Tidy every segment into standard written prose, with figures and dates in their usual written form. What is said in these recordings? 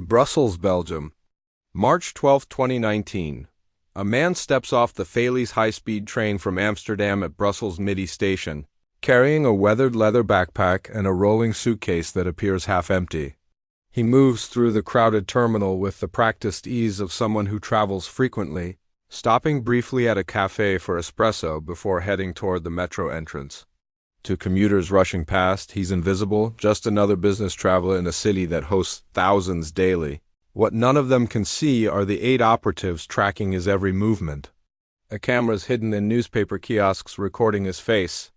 Brussels, Belgium. March 12, 2019. A man steps off the Thalys high-speed train from Amsterdam at Brussels Midi station, carrying a weathered leather backpack and a rolling suitcase that appears half empty. He moves through the crowded terminal with the practiced ease of someone who travels frequently, stopping briefly at a cafe for espresso before heading toward the metro entrance. To commuters rushing past, he's invisible, just another business traveler in a city that hosts thousands daily. What none of them can see are the 8 operatives tracking his every movement. A camera's hidden in newspaper kiosks recording his face.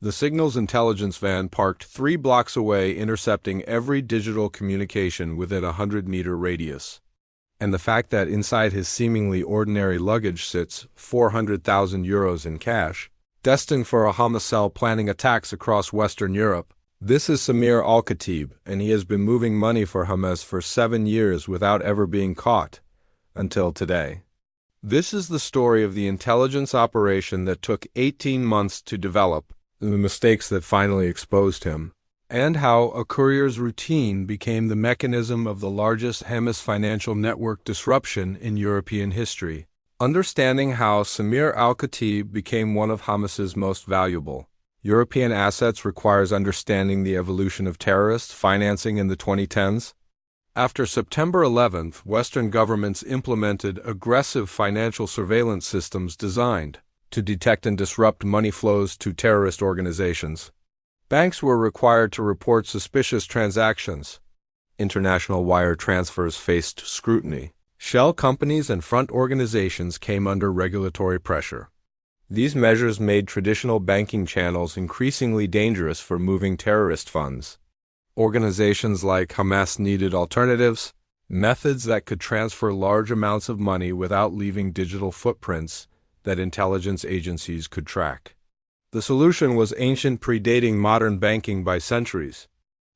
The Signal's intelligence van parked 3 blocks away, intercepting every digital communication within a 100-meter radius. And the fact that inside his seemingly ordinary luggage sits 400,000 euros in cash, destined for a Hamas cell planning attacks across Western Europe. This is Samir Al-Khatib, and he has been moving money for Hamas for 7 years without ever being caught, until today. This is the story of the intelligence operation that took 18 months to develop, the mistakes that finally exposed him, and how a courier's routine became the mechanism of the largest Hamas financial network disruption in European history. Understanding how Samir Al-Khatib became one of Hamas's most valuable European assets requires understanding the evolution of terrorist financing in the 2010s. After September 11th, Western governments implemented aggressive financial surveillance systems designed to detect and disrupt money flows to terrorist organizations. Banks were required to report suspicious transactions. International wire transfers faced scrutiny. Shell companies and front organizations came under regulatory pressure. These measures made traditional banking channels increasingly dangerous for moving terrorist funds. Organizations like Hamas needed alternatives, methods that could transfer large amounts of money without leaving digital footprints that intelligence agencies could track. The solution was ancient, predating modern banking by centuries.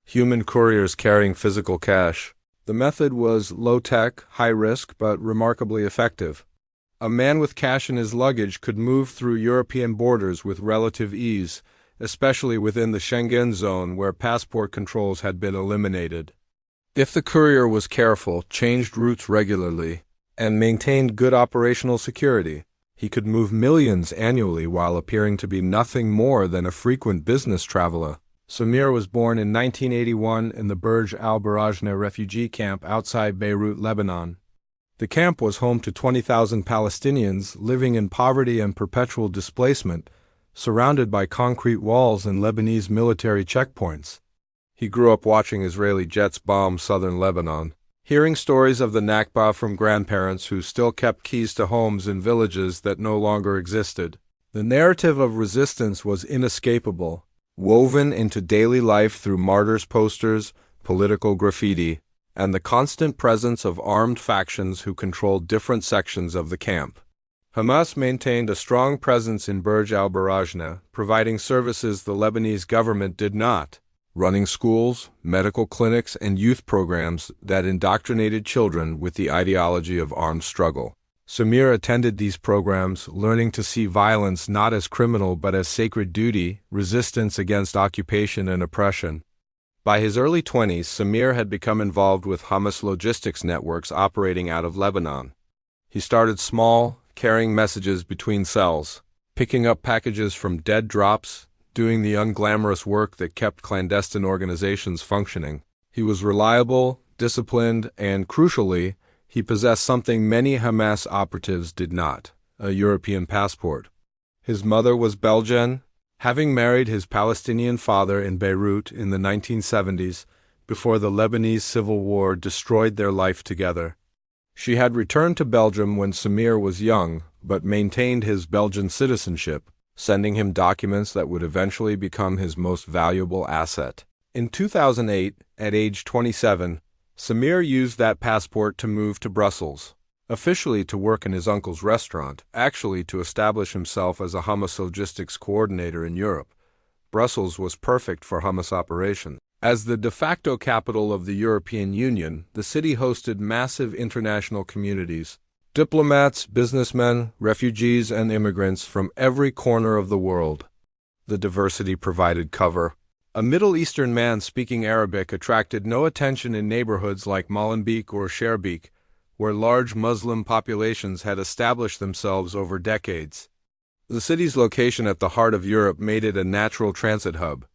Human couriers carrying physical cash. The method was low-tech, high-risk, but remarkably effective. A man with cash in his luggage could move through European borders with relative ease, especially within the Schengen zone where passport controls had been eliminated. If the courier was careful, changed routes regularly, and maintained good operational security, he could move millions annually while appearing to be nothing more than a frequent business traveler. Samir was born in 1981 in the Burj al-Barajneh refugee camp outside Beirut, Lebanon. The camp was home to 20,000 Palestinians living in poverty and perpetual displacement, surrounded by concrete walls and Lebanese military checkpoints. He grew up watching Israeli jets bomb southern Lebanon, hearing stories of the Nakba from grandparents who still kept keys to homes in villages that no longer existed. The narrative of resistance was inescapable, woven into daily life through martyrs' posters, political graffiti, and the constant presence of armed factions who controlled different sections of the camp. Hamas maintained a strong presence in Burj al-Barajneh, providing services the Lebanese government did not, running schools, medical clinics, and youth programs that indoctrinated children with the ideology of armed struggle. Samir attended these programs, learning to see violence not as criminal but as sacred duty, resistance against occupation and oppression. By his early 20s, Samir had become involved with Hamas logistics networks operating out of Lebanon. He started small, carrying messages between cells, picking up packages from dead drops, doing the unglamorous work that kept clandestine organizations functioning. He was reliable, disciplined, and, crucially, he possessed something many Hamas operatives did not: a European passport. His mother was Belgian, having married his Palestinian father in Beirut in the 1970s before the Lebanese Civil War destroyed their life together. She had returned to Belgium when Samir was young, but maintained his Belgian citizenship, sending him documents that would eventually become his most valuable asset. In 2008, at age 27, Samir used that passport to move to Brussels, officially to work in his uncle's restaurant, actually to establish himself as a Hamas logistics coordinator in Europe. Brussels was perfect for Hamas operations. As the de facto capital of the European Union, the city hosted massive international communities, diplomats, businessmen, refugees, and immigrants from every corner of the world. The diversity provided cover. A Middle Eastern man speaking Arabic attracted no attention in neighborhoods like Molenbeek or Schaerbeek, where large Muslim populations had established themselves over decades. The city's location at the heart of Europe made it a natural transit hub.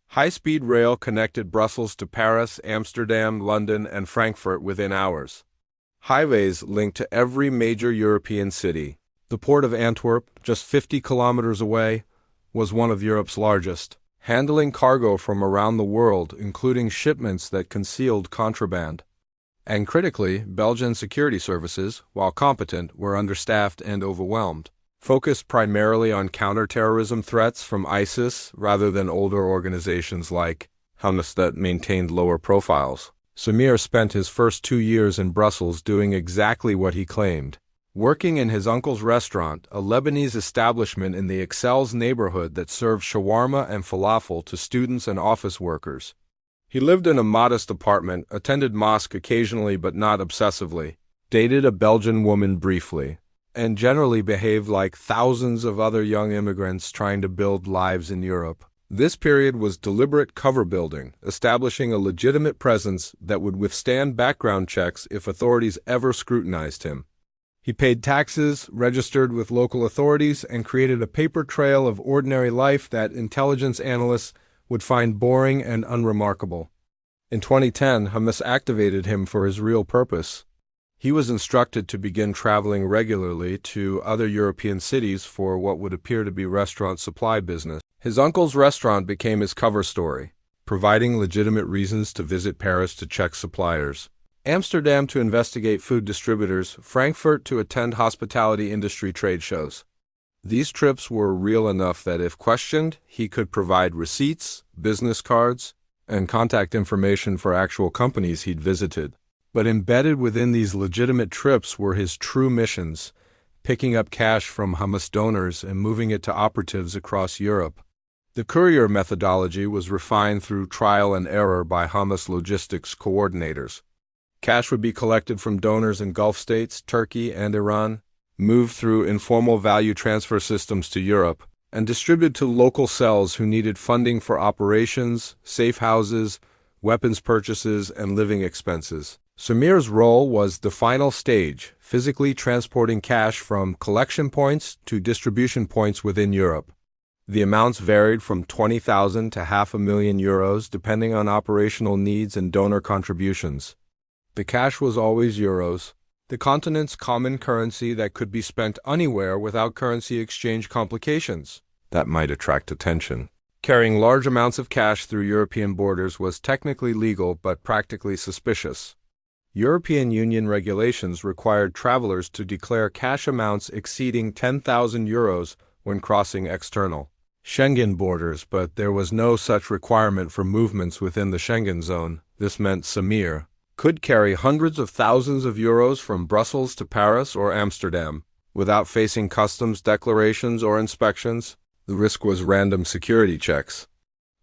High-speed rail connected Brussels to Paris, Amsterdam, London, and Frankfurt within hours. Highways linked to every major European city. The port of Antwerp, just 50 kilometers away, was one of Europe's largest, handling cargo from around the world, including shipments that concealed contraband. And critically, Belgian security services, while competent, were understaffed and overwhelmed, focused primarily on counterterrorism threats from ISIS rather than older organizations like Hamas that maintained lower profiles. Samir spent his first 2 years in Brussels doing exactly what he claimed, working in his uncle's restaurant, a Lebanese establishment in the Excels neighborhood that served shawarma and falafel to students and office workers. He lived in a modest apartment, attended mosque occasionally but not obsessively, dated a Belgian woman briefly, and generally behaved like thousands of other young immigrants trying to build lives in Europe. This period was deliberate cover building, establishing a legitimate presence that would withstand background checks if authorities ever scrutinized him. He paid taxes, registered with local authorities, and created a paper trail of ordinary life that intelligence analysts would find boring and unremarkable. In 2010, Hamas activated him for his real purpose. He was instructed to begin traveling regularly to other European cities for what would appear to be restaurant supply business. His uncle's restaurant became his cover story, providing legitimate reasons to visit Paris to check suppliers, Amsterdam to investigate food distributors, Frankfurt to attend hospitality industry trade shows. These trips were real enough that if questioned, he could provide receipts, business cards, and contact information for actual companies he'd visited. But embedded within these legitimate trips were his true missions, picking up cash from Hamas donors and moving it to operatives across Europe. The Courier methodology was refined through trial and error by Hamas logistics coordinators. Cash would be collected from donors in Gulf states, Turkey, and Iran, moved through informal value transfer systems to Europe, and distributed to local cells who needed funding for operations, safe houses, weapons purchases, and living expenses. Samir's role was the final stage, physically transporting cash from collection points to distribution points within Europe. The amounts varied from 20,000 to €500,000 depending on operational needs and donor contributions. The cash was always euros, the continent's common currency that could be spent anywhere without currency exchange complications. That might attract attention. Carrying large amounts of cash through European borders was technically legal but practically suspicious. European Union regulations required travelers to declare cash amounts exceeding €10,000 when crossing external Schengen borders, but there was no such requirement for movements within the Schengen zone. This meant Samir could carry hundreds of thousands of euros from Brussels to Paris or Amsterdam without facing customs declarations or inspections. The risk was random security checks.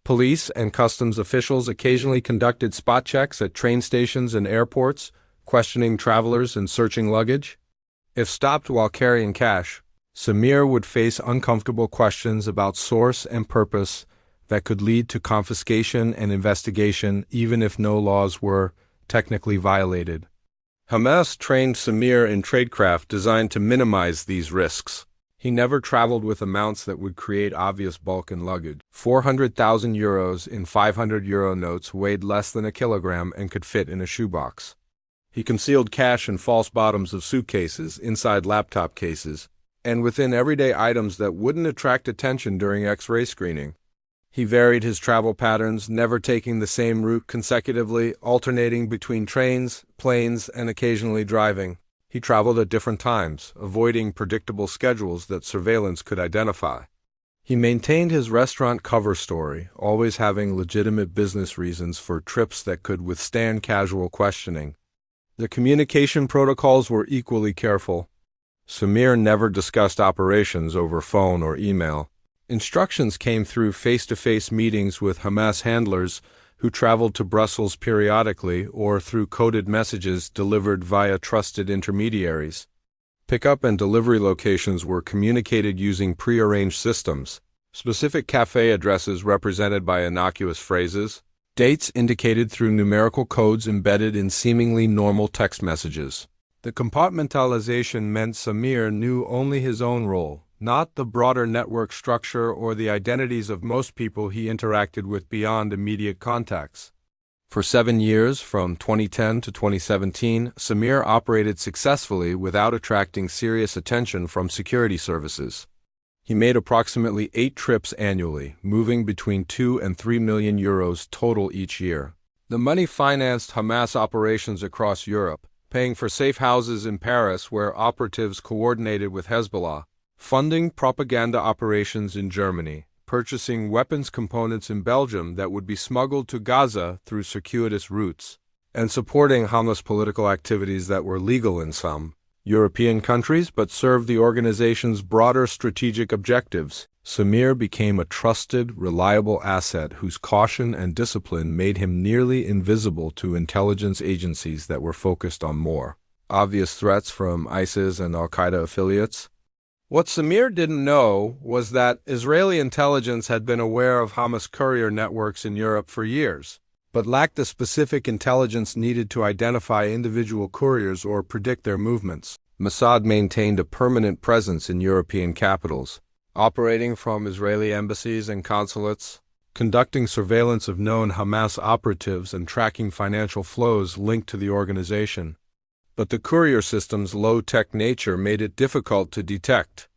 Police and customs officials occasionally conducted spot checks at train stations and airports, questioning travelers and searching luggage. If stopped while carrying cash, Samir would face uncomfortable questions about source and purpose that could lead to confiscation and investigation even if no laws were technically violated. Hamas trained Samir in tradecraft designed to minimize these risks. He never traveled with amounts that would create obvious bulk in luggage. €400,000 in €500 notes weighed less than a kilogram and could fit in a shoebox. He concealed cash in false bottoms of suitcases, inside laptop cases, and within everyday items that wouldn't attract attention during X-ray screening. He varied his travel patterns, never taking the same route consecutively, alternating between trains, planes, and occasionally driving. He traveled at different times, avoiding predictable schedules that surveillance could identify. He maintained his restaurant cover story, always having legitimate business reasons for trips that could withstand casual questioning. The communication protocols were equally careful. Samir never discussed operations over phone or email. Instructions came through face-to-face meetings with Hamas handlers who traveled to Brussels periodically or through coded messages delivered via trusted intermediaries. Pickup and delivery locations were communicated using prearranged systems. specific cafe addresses represented by innocuous phrases, dates indicated through numerical codes embedded in seemingly normal text messages. The compartmentalization meant Samir knew only his own role, not the broader network structure or the identities of most people he interacted with beyond immediate contacts. For 7 years, from 2010 to 2017, Samir operated successfully without attracting serious attention from security services. He made approximately 8 trips annually, moving between 2 and 3 million euros total each year. The money financed Hamas operations across Europe, paying for safe houses in Paris where operatives coordinated with Hezbollah, funding propaganda operations in Germany, purchasing weapons components in Belgium that would be smuggled to Gaza through circuitous routes, and supporting Hamas political activities that were legal in some European countries but served the organization's broader strategic objectives. Samir became a trusted, reliable asset whose caution and discipline made him nearly invisible to intelligence agencies that were focused on more obvious threats from ISIS and al-Qaeda affiliates. What Samir didn't know was that Israeli intelligence had been aware of Hamas courier networks in Europe for years, but lacked the specific intelligence needed to identify individual couriers or predict their movements. Mossad maintained a permanent presence in European capitals, operating from Israeli embassies and consulates, conducting surveillance of known Hamas operatives and tracking financial flows linked to the organization. But the courier system's low-tech nature made it difficult to detect.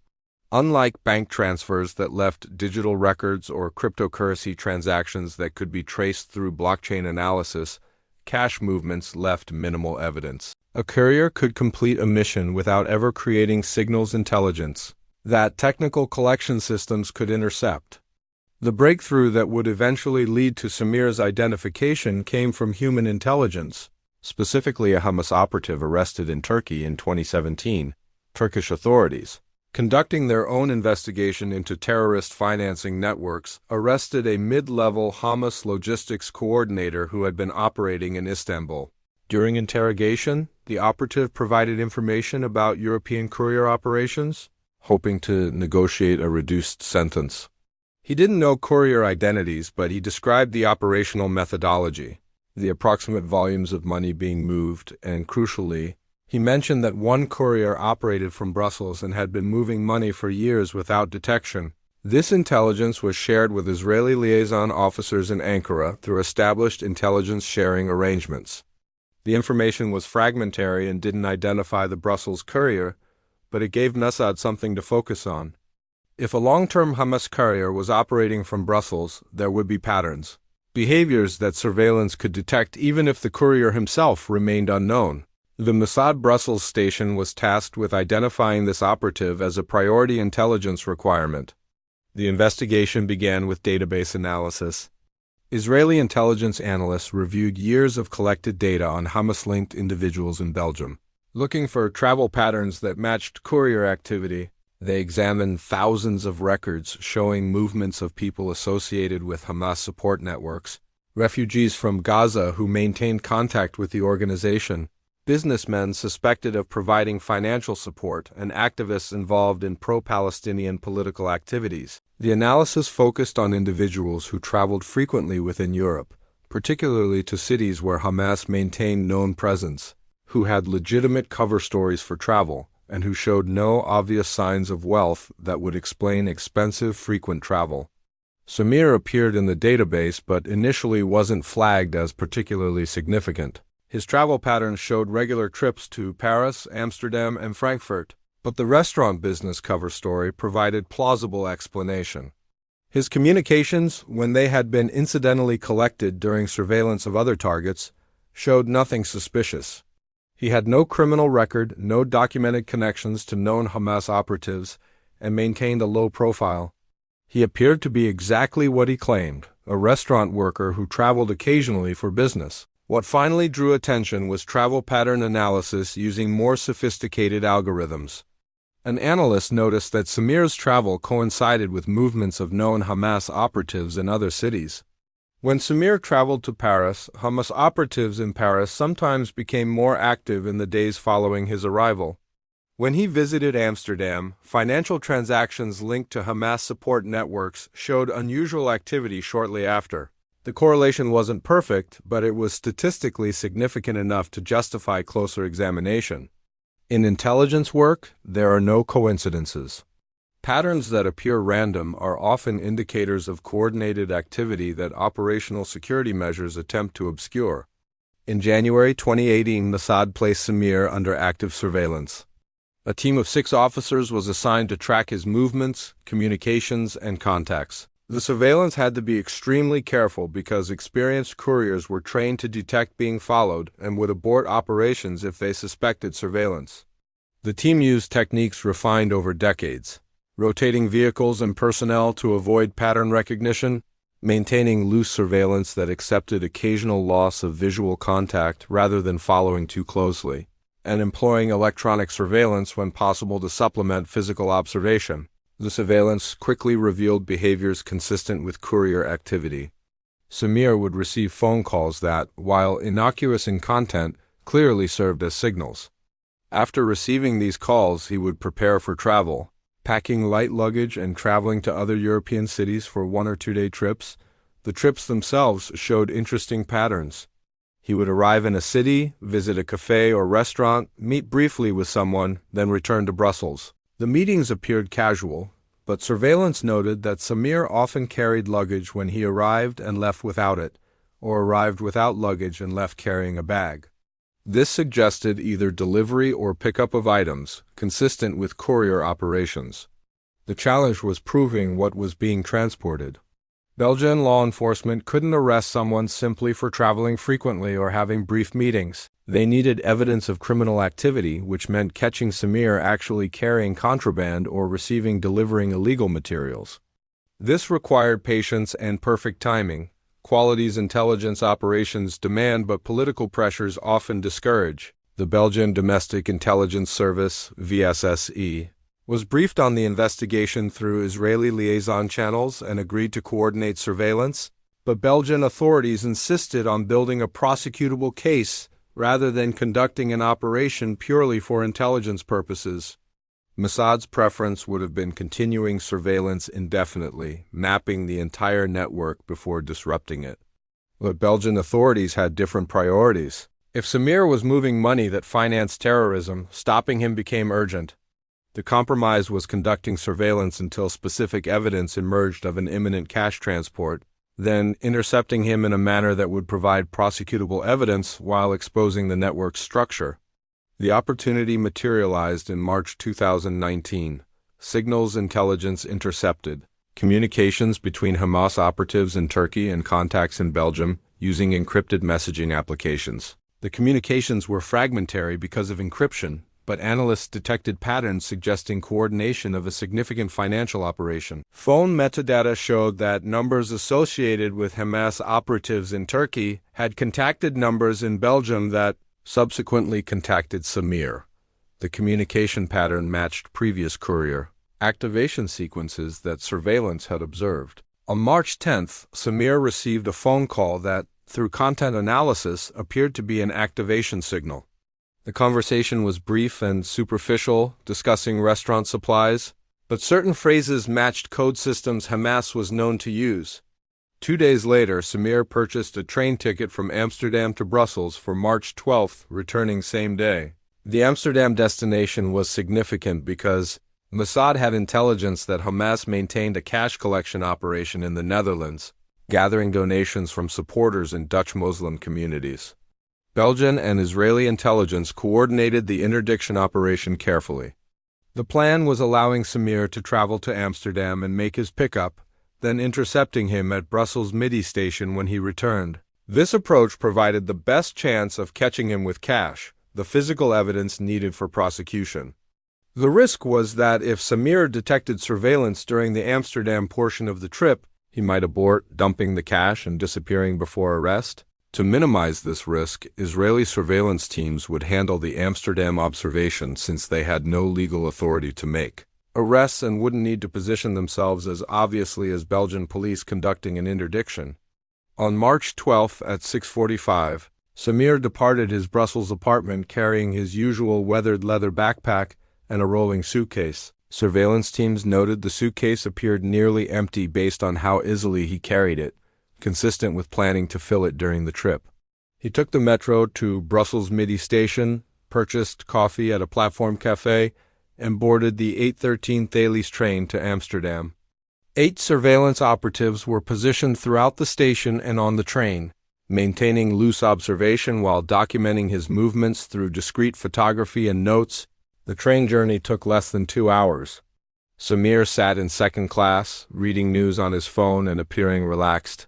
Unlike bank transfers that left digital records or cryptocurrency transactions that could be traced through blockchain analysis, cash movements left minimal evidence. A courier could complete a mission without ever creating signals intelligence that technical collection systems could intercept. The breakthrough that would eventually lead to Samir's identification came from human intelligence, specifically a Hamas operative arrested in Turkey in 2017. Turkish authorities, conducting their own investigation into terrorist financing networks, arrested a mid-level Hamas logistics coordinator who had been operating in Istanbul. During interrogation, the operative provided information about European courier operations, hoping to negotiate a reduced sentence. He didn't know courier identities, but he described the operational methodology, the approximate volumes of money being moved, and crucially, he mentioned that one courier operated from Brussels and had been moving money for years without detection. This intelligence was shared with Israeli liaison officers in Ankara through established intelligence sharing arrangements. The information was fragmentary and didn't identify the Brussels courier, but it gave Mossad something to focus on. If a long-term Hamas courier was operating from Brussels, there would be patterns, behaviors that surveillance could detect even if the courier himself remained unknown. The Mossad Brussels station was tasked with identifying this operative as a priority intelligence requirement. The investigation began with database analysis. Israeli intelligence analysts reviewed years of collected data on Hamas-linked individuals in Belgium. Looking for travel patterns that matched courier activity, they examined thousands of records showing movements of people associated with Hamas support networks, refugees from Gaza who maintained contact with the organization, businessmen suspected of providing financial support, and activists involved in pro-Palestinian political activities. The analysis focused on individuals who traveled frequently within Europe, particularly to cities where Hamas maintained known presence, who had legitimate cover stories for travel, and who showed no obvious signs of wealth that would explain expensive, frequent travel. Samir appeared in the database but initially wasn't flagged as particularly significant. His travel patterns showed regular trips to Paris, Amsterdam, and Frankfurt, but the restaurant business cover story provided plausible explanation. His communications, when they had been incidentally collected during surveillance of other targets, showed nothing suspicious. He had no criminal record, no documented connections to known Hamas operatives, and maintained a low profile. He appeared to be exactly what he claimed, a restaurant worker who traveled occasionally for business. What finally drew attention was travel pattern analysis using more sophisticated algorithms. An analyst noticed that Samir's travel coincided with movements of known Hamas operatives in other cities. When Samir traveled to Paris, Hamas operatives in Paris sometimes became more active in the days following his arrival. When he visited Amsterdam, financial transactions linked to Hamas support networks showed unusual activity shortly after. The correlation wasn't perfect, but it was statistically significant enough to justify closer examination. In intelligence work, there are no coincidences. Patterns that appear random are often indicators of coordinated activity that operational security measures attempt to obscure. In January 2018, Mossad placed Samir under active surveillance. A team of 6 officers was assigned to track his movements, communications, and contacts. The surveillance had to be extremely careful because experienced couriers were trained to detect being followed and would abort operations if they suspected surveillance. The team used techniques refined over decades: rotating vehicles and personnel to avoid pattern recognition, maintaining loose surveillance that accepted occasional loss of visual contact rather than following too closely, and employing electronic surveillance when possible to supplement physical observation. The surveillance quickly revealed behaviors consistent with courier activity. Samir would receive phone calls that, while innocuous in content, clearly served as signals. After receiving these calls, he would prepare for travel, packing light luggage and traveling to other European cities for 1 or 2 day trips. The trips themselves showed interesting patterns. He would arrive in a city, visit a cafe or restaurant, meet briefly with someone, then return to Brussels. The meetings appeared casual, but surveillance noted that Samir often carried luggage when he arrived and left without it, or arrived without luggage and left carrying a bag. This suggested either delivery or pickup of items, consistent with courier operations. The challenge was proving what was being transported. Belgian law enforcement couldn't arrest someone simply for traveling frequently or having brief meetings. They needed evidence of criminal activity, which meant catching Samir actually carrying contraband or delivering illegal materials. This required patience and perfect timing, qualities intelligence operations demand but political pressures often discourage. The Belgian Domestic Intelligence Service, VSSE, was briefed on the investigation through Israeli liaison channels and agreed to coordinate surveillance, but Belgian authorities insisted on building a prosecutable case rather than conducting an operation purely for intelligence purposes. Mossad's preference would have been continuing surveillance indefinitely, mapping the entire network before disrupting it. But Belgian authorities had different priorities. If Samir was moving money that financed terrorism, stopping him became urgent. The compromise was conducting surveillance until specific evidence emerged of an imminent cash transport, then intercepting him in a manner that would provide prosecutable evidence while exposing the network's structure. The opportunity materialized in March 2019. Signals intelligence intercepted. Communications between Hamas operatives in Turkey and contacts in Belgium using encrypted messaging applications. The communications were fragmentary because of encryption, but analysts detected patterns suggesting coordination of a significant financial operation. Phone metadata showed that numbers associated with Hamas operatives in Turkey had contacted numbers in Belgium that subsequently contacted Samir. The communication pattern matched previous courier activation sequences that surveillance had observed. On March 10th, Samir received a phone call that, through content analysis, appeared to be an activation signal. The conversation was brief and superficial, discussing restaurant supplies, but certain phrases matched code systems Hamas was known to use. 2 days later, Samir purchased a train ticket from Amsterdam to Brussels for March 12th, returning same day. The Amsterdam destination was significant because Mossad had intelligence that Hamas maintained a cash collection operation in the Netherlands, gathering donations from supporters in Dutch Muslim communities. Belgian and Israeli intelligence coordinated the interdiction operation carefully. The plan was allowing Samir to travel to Amsterdam and make his pickup, then intercepting him at Brussels Midi station when he returned. This approach provided the best chance of catching him with cash, the physical evidence needed for prosecution. The risk was that if Samir detected surveillance during the Amsterdam portion of the trip, he might abort, dumping the cash and disappearing before arrest. To minimize this risk, Israeli surveillance teams would handle the Amsterdam observation since they had no legal authority to make arrests and wouldn't need to position themselves as obviously as Belgian police conducting an interdiction. On March 12th at 6:45, Samir departed his Brussels apartment carrying his usual weathered leather backpack and a rolling suitcase. Surveillance teams noted the suitcase appeared nearly empty based on how easily he carried it, consistent with planning to fill it during the trip. He took the metro to Brussels Midi station, purchased coffee at a platform cafe, and boarded the 8:13 Thalys train to Amsterdam. 8 surveillance operatives were positioned throughout the station and on the train, maintaining loose observation while documenting his movements through discreet photography and notes. The train journey took less than 2 hours. Samir sat in second class, reading news on his phone and appearing relaxed.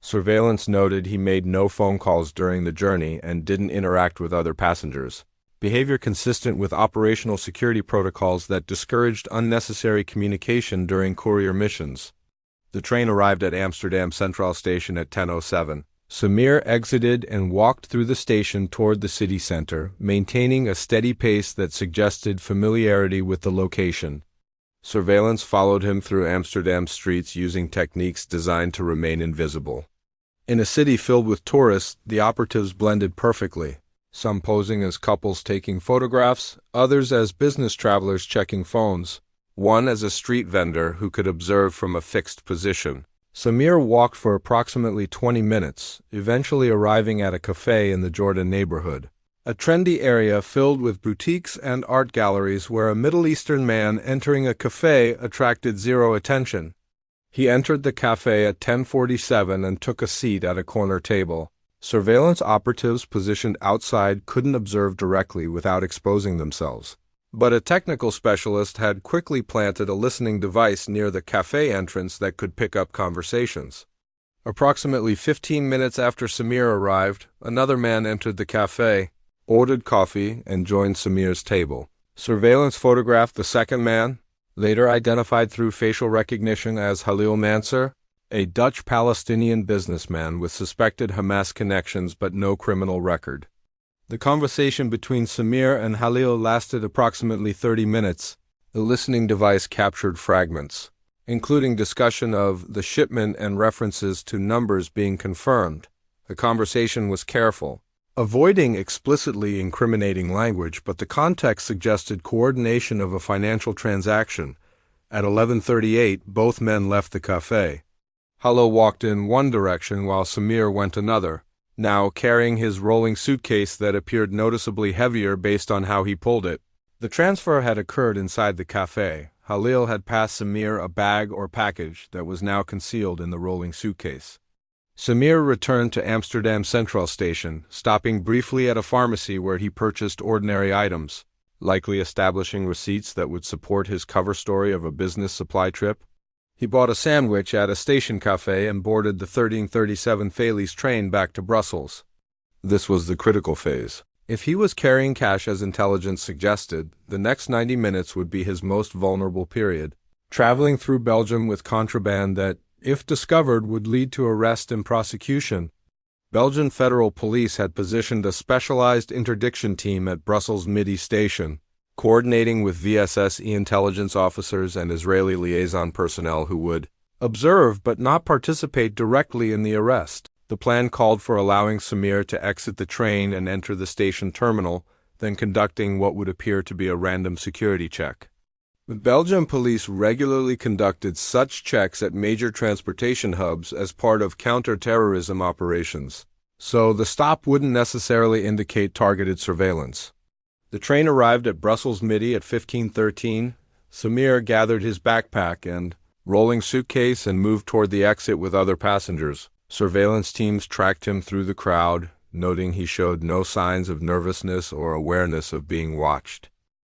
Surveillance noted he made no phone calls during the journey and didn't interact with other passengers, behavior consistent with operational security protocols that discouraged unnecessary communication during courier missions. The train arrived at Amsterdam Central Station at 10:07. Samir exited and walked through the station toward the city center, maintaining a steady pace that suggested familiarity with the location. Surveillance followed him through Amsterdam streets using techniques designed to remain invisible. In a city filled with tourists, the operatives blended perfectly, some posing as couples taking photographs, others as business travelers checking phones, one as a street vendor who could observe from a fixed position. Samir walked for approximately 20 minutes, eventually arriving at a cafe in the Jordan neighborhood, a trendy area filled with boutiques and art galleries where a Middle Eastern man entering a cafe attracted zero attention. He entered the cafe at 10:47 and took a seat at a corner table. Surveillance operatives positioned outside couldn't observe directly without exposing themselves, but a technical specialist had quickly planted a listening device near the cafe entrance that could pick up conversations. Approximately 15 minutes after Samir arrived, another man entered the cafe, ordered coffee, and joined Samir's table. Surveillance photographed the second man, later identified through facial recognition as Halil Mansour, a Dutch-Palestinian businessman with suspected Hamas connections but no criminal record. The conversation between Samir and Halil lasted approximately 30 minutes. The listening device captured fragments, including discussion of the shipment and references to numbers being confirmed. The conversation was careful, avoiding explicitly incriminating language, but the context suggested coordination of a financial transaction. At 11:38, both men left the cafe. Halil walked in one direction while Samir went another, now carrying his rolling suitcase that appeared noticeably heavier based on how he pulled it. The transfer had occurred inside the cafe. Halil had passed Samir a bag or package that was now concealed in the rolling suitcase. Samir returned to Amsterdam Central Station, stopping briefly at a pharmacy where he purchased ordinary items, likely establishing receipts that would support his cover story of a business supply trip. He bought a sandwich at a station cafe and boarded the 13:37 Thalys train back to Brussels. This was the critical phase. If he was carrying cash as intelligence suggested, the next 90 minutes would be his most vulnerable period. Traveling through Belgium with contraband that, if discovered, would lead to arrest and prosecution. Belgian federal police had positioned a specialized interdiction team at Brussels Midi station, coordinating with VSSE intelligence officers and Israeli liaison personnel who would observe but not participate directly in the arrest. The plan called for allowing Samir to exit the train and enter the station terminal, then conducting what would appear to be a random security check. The Belgian police regularly conducted such checks at major transportation hubs as part of counter-terrorism operations, so the stop wouldn't necessarily indicate targeted surveillance. The train arrived at Brussels Midi at 15:13. Samir gathered his backpack and rolling suitcase and moved toward the exit with other passengers. Surveillance teams tracked him through the crowd, noting he showed no signs of nervousness or awareness of being watched.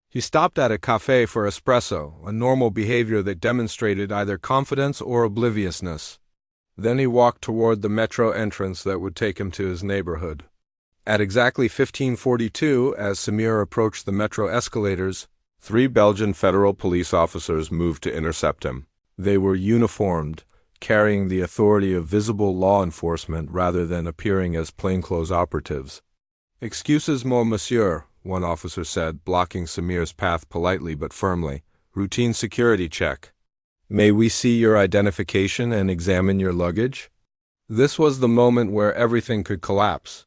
He stopped at a cafe for espresso, a normal behavior that demonstrated either confidence or obliviousness. Then he walked toward the metro entrance that would take him to his neighborhood. At exactly 15:42, as Samir approached the metro escalators, 3 Belgian federal police officers moved to intercept him. They were uniformed, carrying the authority of visible law enforcement rather than appearing as plainclothes operatives. "Excusez-moi, monsieur," one officer said, blocking Samir's path politely but firmly. "Routine security check. May we see your identification and examine your luggage?" This was the moment where everything could collapse.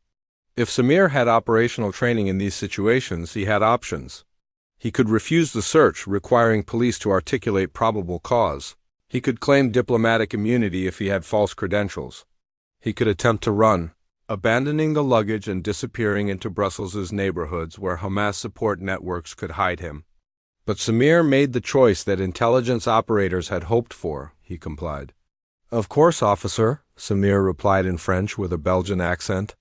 If Samir had operational training in these situations, he had options. He could refuse the search, requiring police to articulate probable cause. He could claim diplomatic immunity if he had false credentials. He could attempt to run, abandoning the luggage and disappearing into Brussels' neighborhoods where Hamas support networks could hide him. But Samir made the choice that intelligence operators had hoped for, he complied. Of course, officer, Samir replied in French with a Belgian accent.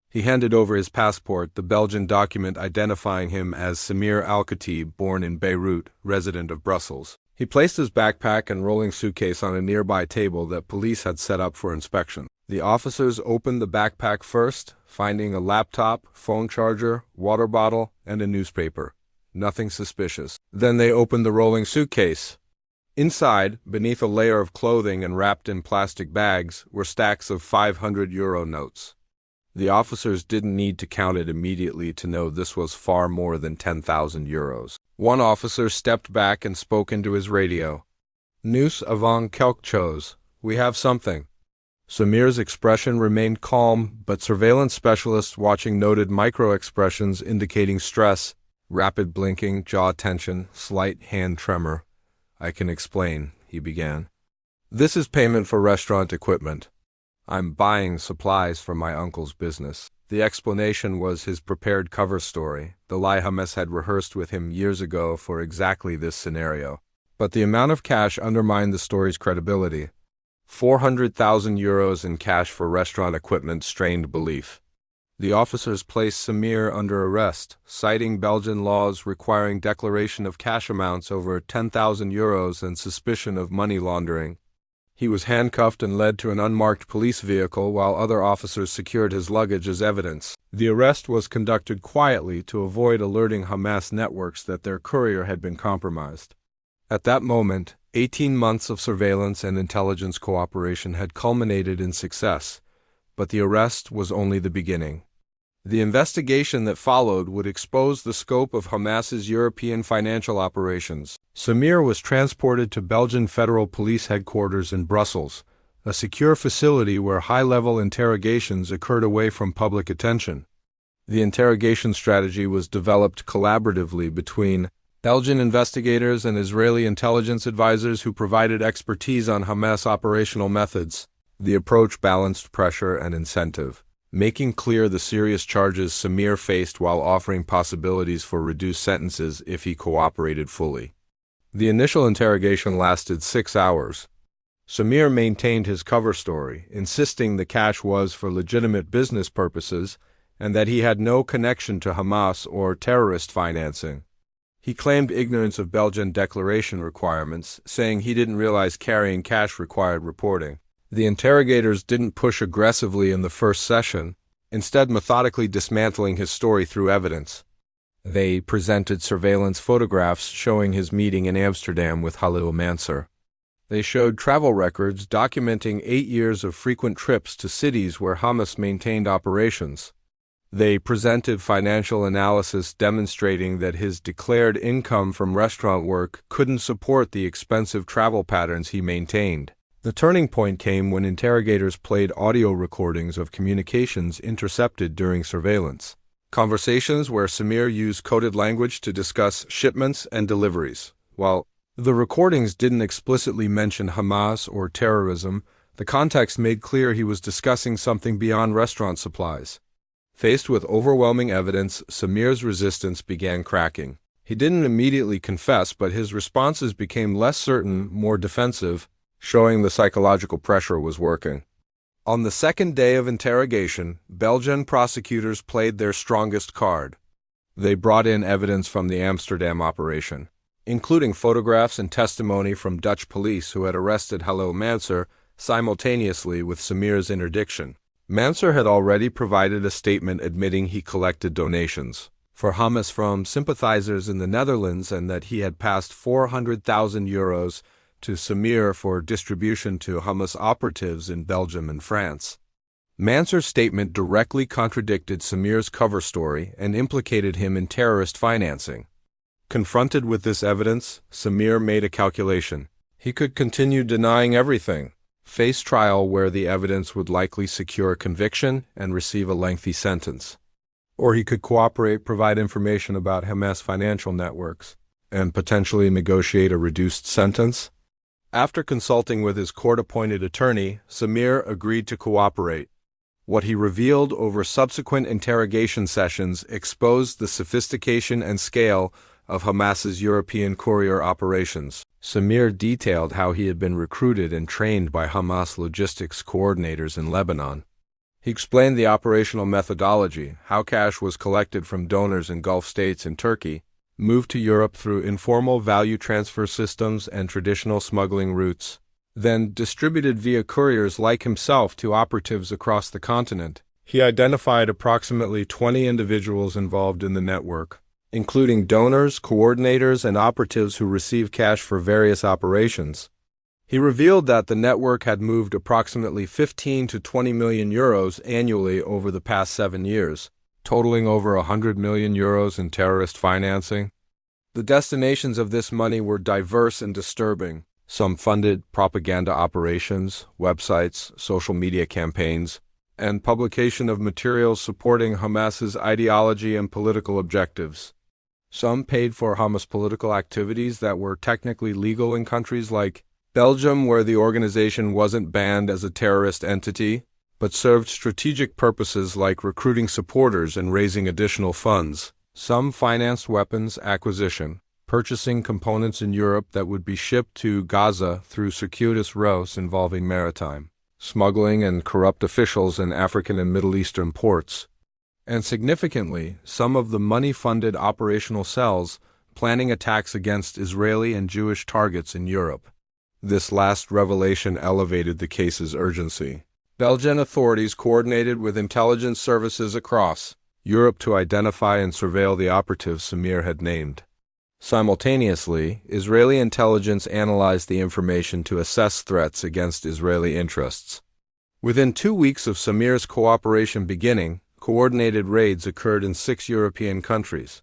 He handed over his passport, the Belgian document identifying him as Samir Al-Khatib, born in Beirut, resident of Brussels. He placed his backpack and rolling suitcase on a nearby table that police had set up for inspection. The officers opened the backpack first, finding a laptop, phone charger, water bottle, and a newspaper. Nothing suspicious. Then they opened the rolling suitcase. Inside, beneath a layer of clothing and wrapped in plastic bags, were stacks of 500-euro notes. The officers didn't need to count it immediately to know this was far more than 10,000 euros. One officer stepped back and spoke into his radio. Nous avons quelque chose. We have something. Samir's expression remained calm, but surveillance specialists watching noted micro-expressions indicating stress, rapid blinking, jaw tension, slight hand tremor. I can explain, he began. This is payment for restaurant equipment. I'm buying supplies for my uncle's business. The explanation was his prepared cover story, the lie Hamas had rehearsed with him years ago for exactly this scenario. But the amount of cash undermined the story's credibility. 400,000 euros in cash for restaurant equipment strained belief. The officers placed Samir under arrest, citing Belgian laws requiring declaration of cash amounts over 10,000 euros and suspicion of money laundering. He was handcuffed and led to an unmarked police vehicle while other officers secured his luggage as evidence. The arrest was conducted quietly to avoid alerting Hamas networks that their courier had been compromised. At that moment, 18 months of surveillance and intelligence cooperation had culminated in success, but the arrest was only the beginning. The investigation that followed would expose the scope of Hamas's European financial operations. Samir was transported to Belgian Federal Police Headquarters in Brussels, a secure facility where high-level interrogations occurred away from public attention. The interrogation strategy was developed collaboratively between Belgian investigators and Israeli intelligence advisors who provided expertise on Hamas operational methods. The approach balanced pressure and incentive, making clear the serious charges Samir faced while offering possibilities for reduced sentences if he cooperated fully. The initial interrogation lasted 6 hours. Samir maintained his cover story, insisting the cash was for legitimate business purposes and that he had no connection to Hamas or terrorist financing. He claimed ignorance of Belgian declaration requirements, saying he didn't realize carrying cash required reporting. The interrogators didn't push aggressively in the first session, instead methodically dismantling his story through evidence. They presented surveillance photographs showing his meeting in Amsterdam with Khalil Mansour. They showed travel records documenting 8 years of frequent trips to cities where Hamas maintained operations. They presented financial analysis demonstrating that his declared income from restaurant work couldn't support the expensive travel patterns he maintained. The turning point came when interrogators played audio recordings of communications intercepted during surveillance. Conversations where Samir used coded language to discuss shipments and deliveries. While the recordings didn't explicitly mention Hamas or terrorism, the context made clear he was discussing something beyond restaurant supplies. Faced with overwhelming evidence, Samir's resistance began cracking. He didn't immediately confess, but his responses became less certain, more defensive, showing the psychological pressure was working. On the second day of interrogation, Belgian prosecutors played their strongest card. They brought in evidence from the Amsterdam operation, including photographs and testimony from Dutch police who had arrested Khalil Mansour simultaneously with Samir's interdiction. Mansour had already provided a statement admitting he collected donations for Hamas from sympathizers in the Netherlands and that he had passed 400,000 euros to Samir for distribution to Hamas operatives in Belgium and France. Mansour's statement directly contradicted Samir's cover story and implicated him in terrorist financing. Confronted with this evidence, Samir made a calculation. He could continue denying everything, face trial where the evidence would likely secure conviction, and receive a lengthy sentence. Or he could cooperate, provide information about Hamas financial networks, and potentially negotiate a reduced sentence. After consulting with his court-appointed attorney, Samir agreed to cooperate. What he revealed over subsequent interrogation sessions exposed the sophistication and scale of Hamas's European courier operations. Samir detailed how he had been recruited and trained by Hamas logistics coordinators in Lebanon. He explained the operational methodology, how cash was collected from donors in Gulf states and Turkey, moved to Europe through informal value transfer systems and traditional smuggling routes, then distributed via couriers like himself to operatives across the continent. He identified approximately 20 individuals involved in the network, including donors, coordinators, and operatives who received cash for various operations. He revealed that the network had moved approximately 15 to 20 million euros annually over the past 7 years, totaling over 100 million euros in terrorist financing. The destinations of this money were diverse and disturbing. Some funded propaganda operations, websites, social media campaigns, and publication of materials supporting Hamas's ideology and political objectives. Some paid for Hamas political activities that were technically legal in countries like Belgium, where the organization wasn't banned as a terrorist entity, but served strategic purposes like recruiting supporters and raising additional funds. Some financed weapons acquisition, purchasing components in Europe that would be shipped to Gaza through circuitous routes involving maritime smuggling and corrupt officials in African and Middle Eastern ports. And significantly, some of the money-funded operational cells planning attacks against Israeli and Jewish targets in Europe. This last revelation elevated the case's urgency. Belgian authorities coordinated with intelligence services across Europe to identify and surveil the operatives Samir had named. Simultaneously, Israeli intelligence analyzed the information to assess threats against Israeli interests. Within 2 weeks of Samir's cooperation beginning, coordinated raids occurred in 6 European countries.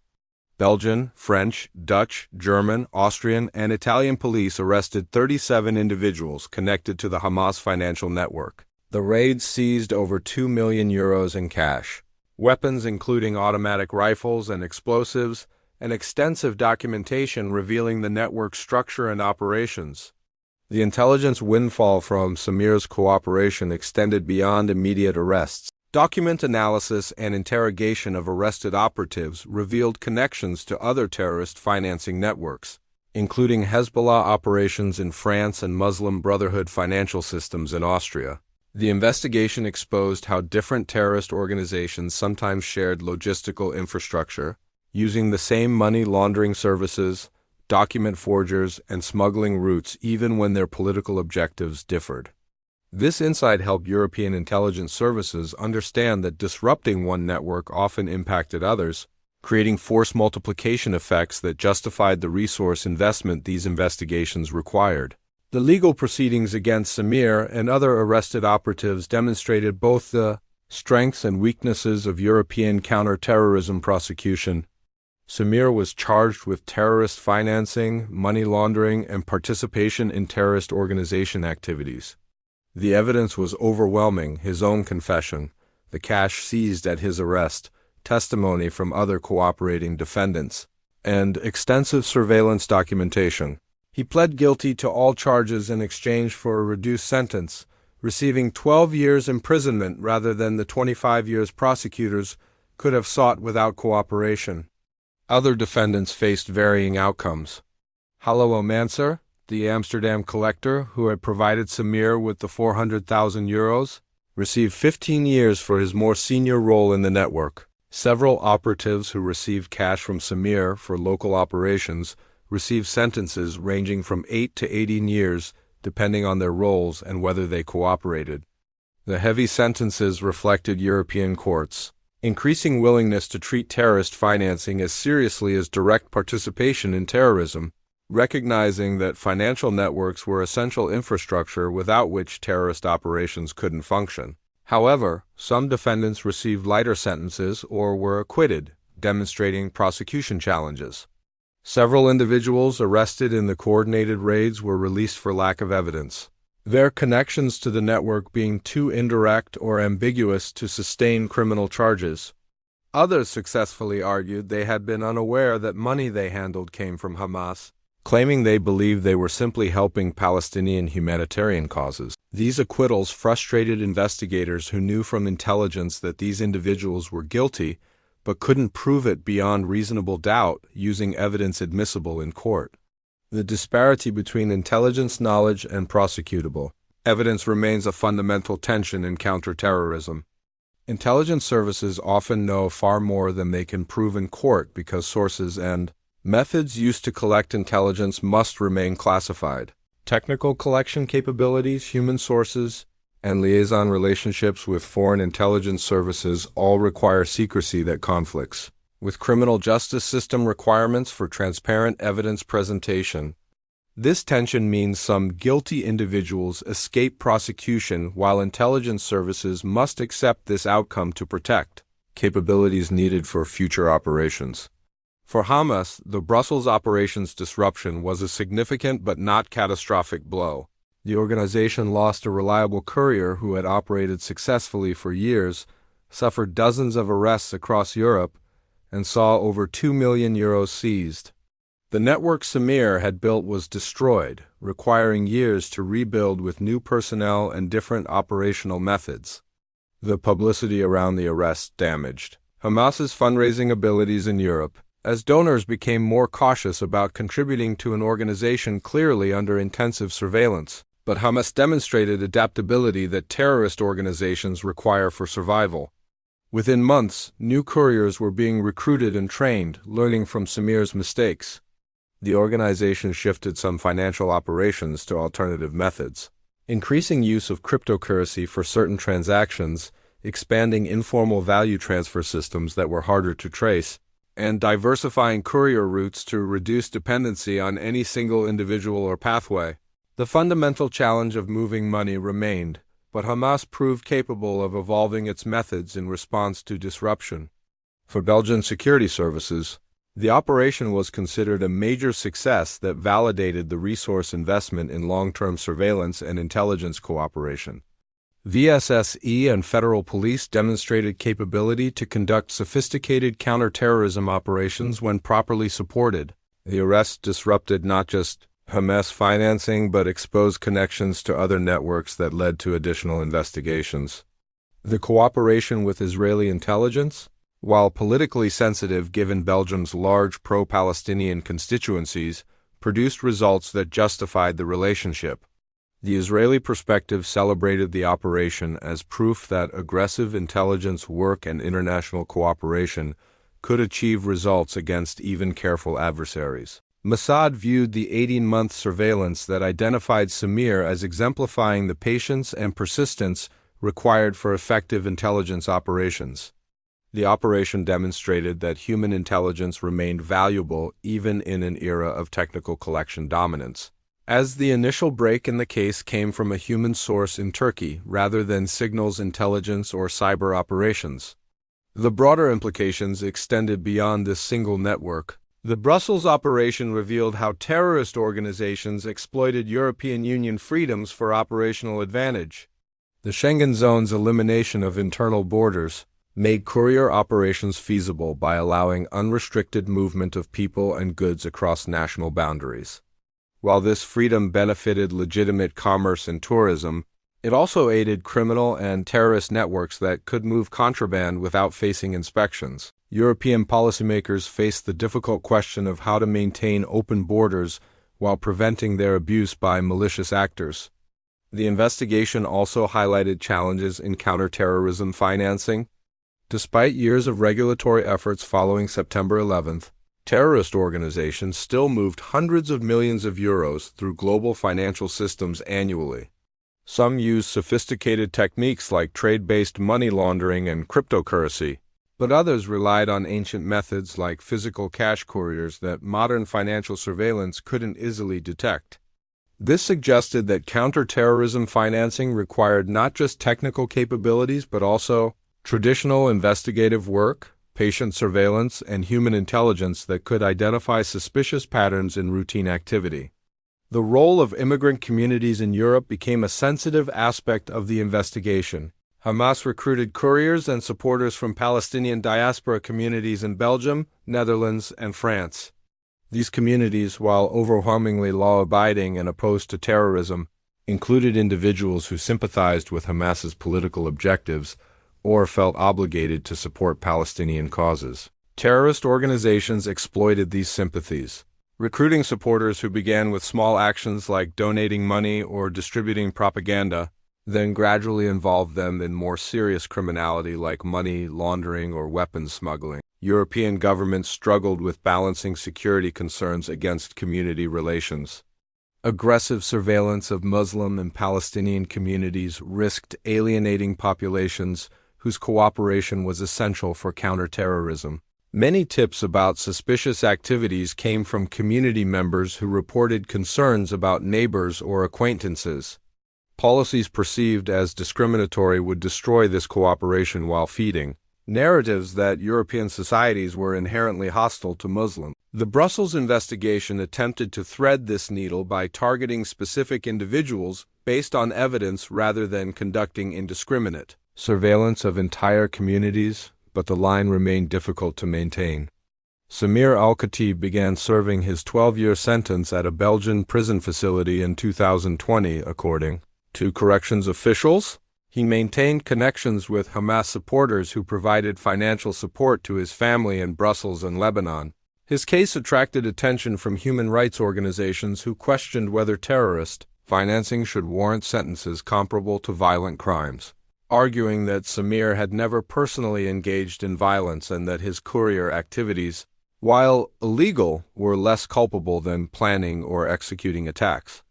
Belgian, French, Dutch, German, Austrian, and Italian police arrested 37 individuals connected to the Hamas financial network. The raids seized over 2 million euros in cash, weapons including automatic rifles and explosives, and extensive documentation revealing the network's structure and operations. The intelligence windfall from Samir's cooperation extended beyond immediate arrests. Document analysis and interrogation of arrested operatives revealed connections to other terrorist financing networks, including Hezbollah operations in France and Muslim Brotherhood financial systems in Austria. The investigation exposed how different terrorist organizations sometimes shared logistical infrastructure, using the same money laundering services, document forgers, and smuggling routes even when their political objectives differed. This insight helped European intelligence services understand that disrupting one network often impacted others, creating force multiplication effects that justified the resource investment these investigations required. The legal proceedings against Samir and other arrested operatives demonstrated both the strengths and weaknesses of European counter-terrorism prosecution. Samir was charged with terrorist financing, money laundering, and participation in terrorist organization activities. The evidence was overwhelming: his own confession, the cash seized at his arrest, testimony from other cooperating defendants, and extensive surveillance documentation. He pled guilty to all charges in exchange for a reduced sentence, receiving 12 years imprisonment rather than the 25 years prosecutors could have sought without cooperation. Other defendants faced varying outcomes. Hallo Mansur, the Amsterdam collector who had provided Samir with the 400,000 euros, received 15 years for his more senior role in the network. Several operatives who received cash from Samir for local operations received sentences ranging from 8 to 18 years, depending on their roles and whether they cooperated. The heavy sentences reflected European courts' increasing willingness to treat terrorist financing as seriously as direct participation in terrorism, recognizing that financial networks were essential infrastructure without which terrorist operations couldn't function. However, some defendants received lighter sentences or were acquitted, demonstrating prosecution challenges. Several individuals arrested in the coordinated raids were released for lack of evidence, their connections to the network being too indirect or ambiguous to sustain criminal charges. Others successfully argued they had been unaware that money they handled came from Hamas, claiming they believed they were simply helping Palestinian humanitarian causes. These acquittals frustrated investigators who knew from intelligence that these individuals were guilty, but couldn't prove it beyond reasonable doubt using evidence admissible in court. The disparity between intelligence knowledge and prosecutable evidence remains a fundamental tension in counterterrorism. Intelligence services often know far more than they can prove in court because sources and methods used to collect intelligence must remain classified. Technical collection capabilities, human sources, and liaison relationships with foreign intelligence services all require secrecy that conflicts with criminal justice system requirements for transparent evidence presentation. This tension means some guilty individuals escape prosecution while intelligence services must accept this outcome to protect capabilities needed for future operations. For Hamas, the Brussels operations disruption was a significant but not catastrophic blow. The organization lost a reliable courier who had operated successfully for years, suffered dozens of arrests across Europe, and saw over €2 million seized. The network Samir had built was destroyed, requiring years to rebuild with new personnel and different operational methods. The publicity around the arrest damaged Hamas's fundraising abilities in Europe, as donors became more cautious about contributing to an organization clearly under intensive surveillance. But Hamas demonstrated adaptability that terrorist organizations require for survival. Within months, new couriers were being recruited and trained, learning from Samir's mistakes. The organization shifted some financial operations to alternative methods, increasing use of cryptocurrency for certain transactions, expanding informal value transfer systems that were harder to trace, and diversifying courier routes to reduce dependency on any single individual or pathway. The fundamental challenge of moving money remained, but Hamas proved capable of evolving its methods in response to disruption. For Belgian security services, the operation was considered a major success that validated the resource investment in long-term surveillance and intelligence cooperation. VSSE and federal police demonstrated capability to conduct sophisticated counterterrorism operations when properly supported. The arrest disrupted not just Hamas financing but exposed connections to other networks that led to additional investigations. The cooperation with Israeli intelligence, while politically sensitive given Belgium's large pro-Palestinian constituencies, produced results that justified the relationship. The Israeli perspective celebrated the operation as proof that aggressive intelligence work and international cooperation could achieve results against even careful adversaries. Mossad viewed the 18-month surveillance that identified Samir as exemplifying the patience and persistence required for effective intelligence operations. The operation demonstrated that human intelligence remained valuable even in an era of technical collection dominance, as the initial break in the case came from a human source in Turkey rather than signals intelligence or cyber operations. The broader implications extended beyond this single network. The Brussels operation revealed how terrorist organizations exploited European Union freedoms for operational advantage. The Schengen zone's elimination of internal borders made courier operations feasible by allowing unrestricted movement of people and goods across national boundaries. While this freedom benefited legitimate commerce and tourism, it also aided criminal and terrorist networks that could move contraband without facing inspections. European policymakers faced the difficult question of how to maintain open borders while preventing their abuse by malicious actors. The investigation also highlighted challenges in counterterrorism financing. Despite years of regulatory efforts following September 11th, terrorist organizations still moved hundreds of millions of euros through global financial systems annually. Some used sophisticated techniques like trade-based money laundering and cryptocurrency, but others relied on ancient methods like physical cash couriers that modern financial surveillance couldn't easily detect. This suggested that counterterrorism financing required not just technical capabilities but also traditional investigative work, patient surveillance, and human intelligence that could identify suspicious patterns in routine activity. The role of immigrant communities in Europe became a sensitive aspect of the investigation. Hamas recruited couriers and supporters from Palestinian diaspora communities in Belgium, Netherlands, and France. These communities, while overwhelmingly law-abiding and opposed to terrorism, included individuals who sympathized with Hamas's political objectives or felt obligated to support Palestinian causes. Terrorist organizations exploited these sympathies, recruiting supporters who began with small actions like donating money or distributing propaganda, then gradually involved them in more serious criminality like money laundering or weapons smuggling. European governments struggled with balancing security concerns against community relations. Aggressive surveillance of Muslim and Palestinian communities risked alienating populations whose cooperation was essential for counterterrorism. Many tips about suspicious activities came from community members who reported concerns about neighbors or acquaintances. Policies perceived as discriminatory would destroy this cooperation while feeding narratives that European societies were inherently hostile to Muslims. The Brussels investigation attempted to thread this needle by targeting specific individuals based on evidence rather than conducting indiscriminate surveillance of entire communities, but the line remained difficult to maintain. Samir Al-Khatib began serving his 12-year sentence at a Belgian prison facility in 2020, according to corrections officials. He maintained connections with Hamas supporters who provided financial support to his family in Brussels and Lebanon. His case attracted attention from human rights organizations who questioned whether terrorist financing should warrant sentences comparable to violent crimes, arguing that Samir had never personally engaged in violence and that his courier activities, while illegal, were less culpable than planning or executing attacks.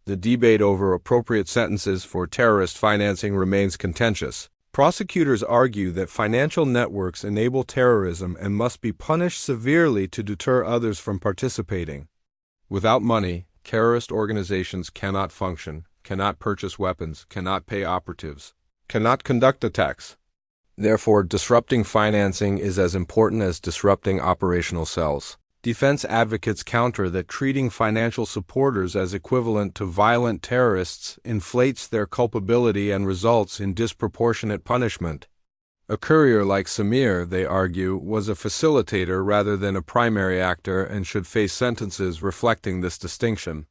The debate over appropriate sentences for terrorist financing remains contentious. Prosecutors argue that financial networks enable terrorism and must be punished severely to deter others from participating. Without money, terrorist organizations cannot function, cannot purchase weapons, cannot pay operatives, cannot conduct attacks. Therefore, disrupting financing is as important as disrupting operational cells. Defense advocates counter that treating financial supporters as equivalent to violent terrorists inflates their culpability and results in disproportionate punishment. A courier like Samir, they argue, was a facilitator rather than a primary actor and should face sentences reflecting this distinction.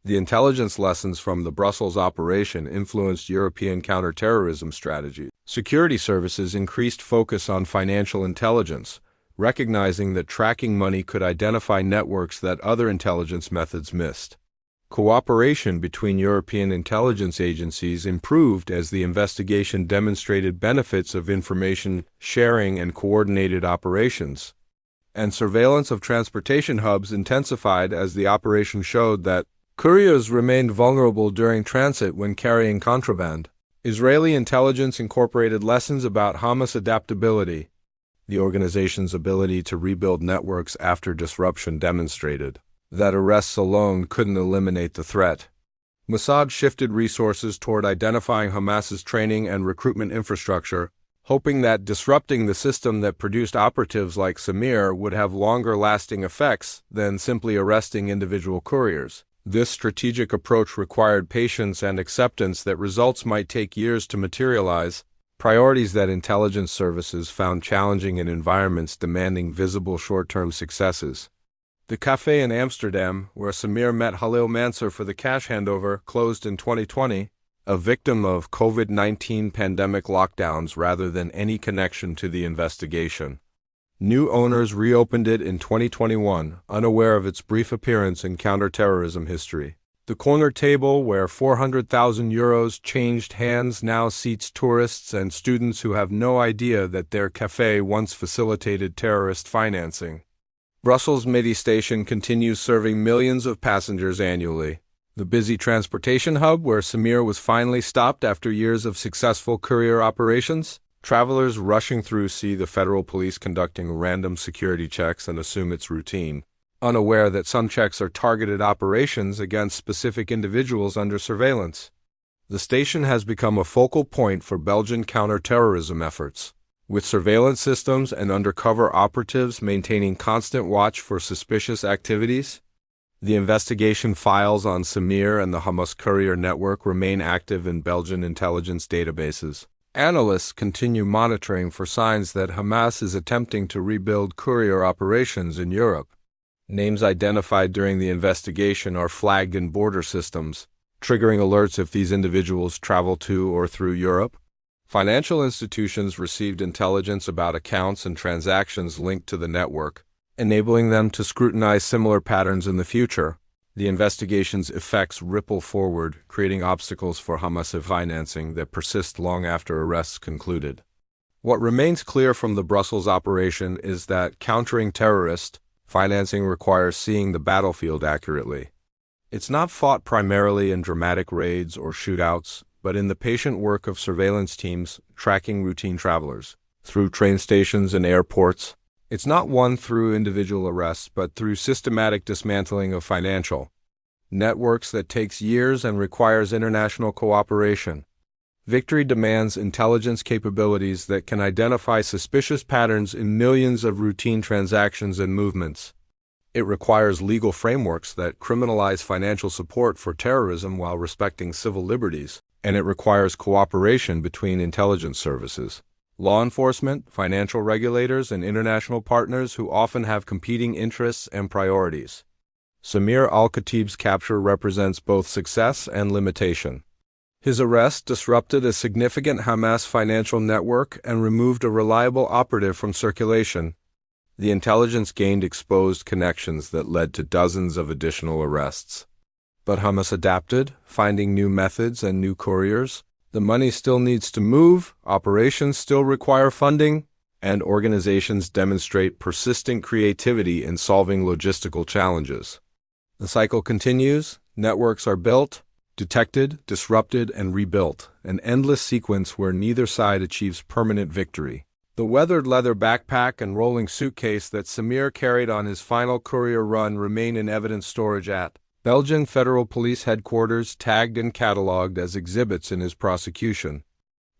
The intelligence lessons from the Brussels operation influenced European counterterrorism strategies. Security services increased focus on financial intelligence, recognizing that tracking money could identify networks that other intelligence methods missed. Cooperation between European intelligence agencies improved as the investigation demonstrated benefits of information sharing and coordinated operations. And surveillance of transportation hubs intensified as the operation showed that couriers remained vulnerable during transit when carrying contraband. Israeli intelligence incorporated lessons about Hamas adaptability. The organization's ability to rebuild networks after disruption demonstrated that arrests alone couldn't eliminate the threat. Mossad shifted resources toward identifying Hamas's training and recruitment infrastructure, hoping that disrupting the system that produced operatives like Samir would have longer-lasting effects than simply arresting individual couriers. This strategic approach required patience and acceptance that results might take years to materialize, priorities that intelligence services found challenging in environments demanding visible short-term successes. The cafe in Amsterdam, where Samir met Halil Mansur for the cash handover, closed in 2020, a victim of COVID-19 pandemic lockdowns rather than any connection to the investigation. New owners reopened it in 2021, unaware of its brief appearance in counterterrorism history. The corner table where €400,000 changed hands now seats tourists and students who have no idea that their cafe once facilitated terrorist financing. Brussels Midi Station continues serving millions of passengers annually. The busy transportation hub where Samir was finally stopped after years of successful courier operations. Travelers rushing through see the federal police conducting random security checks and assume it's routine, unaware that some checks are targeted operations against specific individuals under surveillance. The station has become a focal point for Belgian counterterrorism efforts, with surveillance systems and undercover operatives maintaining constant watch for suspicious activities. The investigation files on Samir and the Hamas courier network remain active in Belgian intelligence databases. Analysts continue monitoring for signs that Hamas is attempting to rebuild courier operations in Europe. Names identified during the investigation are flagged in border systems, triggering alerts if these individuals travel to or through Europe. Financial institutions received intelligence about accounts and transactions linked to the network, enabling them to scrutinize similar patterns in the future. The investigation's effects ripple forward, creating obstacles for Hamas financing that persist long after arrests concluded. What remains clear from the Brussels operation is that countering terrorist financing requires seeing the battlefield accurately. It's not fought primarily in dramatic raids or shootouts, but in the patient work of surveillance teams tracking routine travelers through train stations and airports. It's not won through individual arrests, but through systematic dismantling of financial networks that takes years and requires international cooperation. Victory demands intelligence capabilities that can identify suspicious patterns in millions of routine transactions and movements. It requires legal frameworks that criminalize financial support for terrorism while respecting civil liberties, and it requires cooperation between intelligence services, law enforcement, financial regulators, and international partners who often have competing interests and priorities. Samir al-Khatib's capture represents both success and limitation. His arrest disrupted a significant Hamas financial network and removed a reliable operative from circulation. The intelligence gained exposed connections that led to dozens of additional arrests. But Hamas adapted, finding new methods and new couriers. The money still needs to move, operations still require funding, and organizations demonstrate persistent creativity in solving logistical challenges. The cycle continues, networks are built, detected, disrupted, and rebuilt, an endless sequence where neither side achieves permanent victory. The weathered leather backpack and rolling suitcase that Samir carried on his final courier run remain in evidence storage at Belgian Federal Police Headquarters, tagged and catalogued as exhibits in his prosecution.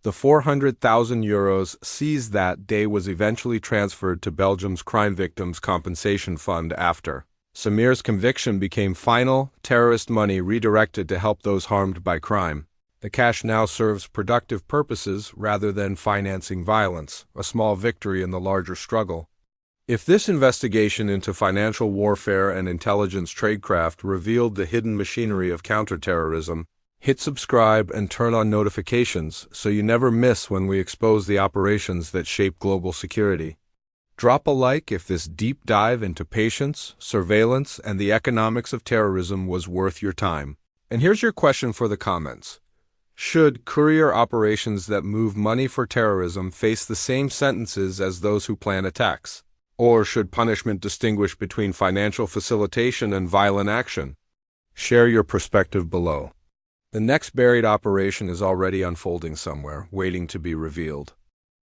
The €400,000 seized that day was eventually transferred to Belgium's Crime Victims' Compensation Fund after Samir's conviction became final, terrorist money redirected to help those harmed by crime. The cash now serves productive purposes rather than financing violence, a small victory in the larger struggle. If this investigation into financial warfare and intelligence tradecraft revealed the hidden machinery of counterterrorism, hit subscribe and turn on notifications so you never miss when we expose the operations that shape global security. Drop a like if this deep dive into patience, surveillance, and the economics of terrorism was worth your time. And here's your question for the comments. Should courier operations that move money for terrorism face the same sentences as those who plan attacks? Or should punishment distinguish between financial facilitation and violent action? Share your perspective below. The next buried operation is already unfolding somewhere, waiting to be revealed.